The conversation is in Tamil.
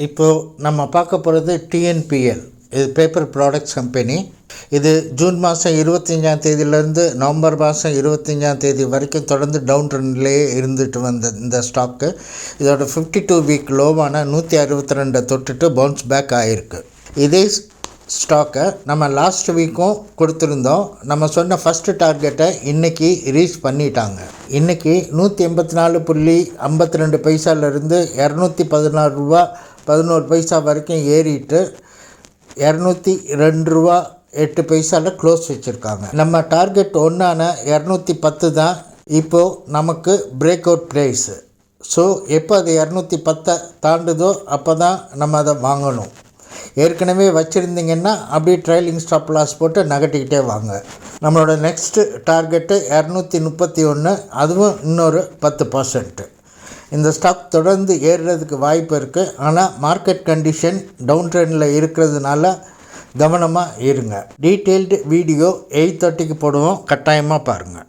இப்போது நம்ம பார்க்க போகிறது டிஎன்பிஎல். இது பேப்பர் ப்ராடக்ட்ஸ் கம்பெனி. இது ஜூன் மாதம் 25ஆம் தேதியிலேருந்து நவம்பர் மாதம் 25ஆம் தேதி வரைக்கும் தொடர்ந்து டவுன் ட்ரெண்ட்லேயே இருந்துட்டு வந்த இந்த ஸ்டாக்கு இதோட 52 வீக் லோவான 162 தொட்டுட்டு பவுன்ஸ் பேக் ஆகிருக்கு. இதே ஸ்டாக்கை நம்ம லாஸ்ட் வீக்கும் கொடுத்துருந்தோம். நம்ம சொன்ன ஃபஸ்ட்டு டார்கெட்டை இன்றைக்கி ரீச் பண்ணிட்டாங்க. இன்றைக்கி 184.52 பைசாலேருந்து 216 ரூபா 11 பைசா வரைக்கும் ஏறிட்டு 202 ரூபா 8 பைசாவில் க்ளோஸ் வச்சுருக்காங்க. நம்ம டார்கெட் ஒன்றான 210 தான் இப்போது நமக்கு பிரேக் அவுட் ப்ரைஸு. ஸோ எப்போ அது 210 தாண்டுதோ அப்போ தான் நம்ம அதை வாங்கணும். ஏற்கனவே வச்சுருந்தீங்கன்னா அப்படியே ட்ரைலிங் ஸ்டாப் லாஸ் போட்டு நகட்டிக்கிட்டே வாங்க. நம்மளோட நெக்ஸ்ட்டு டார்கெட்டு 231, அதுவும் இன்னொரு 10%. இந்த ஸ்டாக் தொடர்ந்து ஏறுறதுக்கு வாய்ப்பு இருக்குது. ஆனால் மார்க்கெட் கண்டிஷன் டவுன் ட்ரெண்டில் இருக்கிறதுனால கவனமாக இருங்க. டீட்டெயில்டு வீடியோ 8:30க்கு போடுவோம், கட்டாயமாக பாருங்கள்.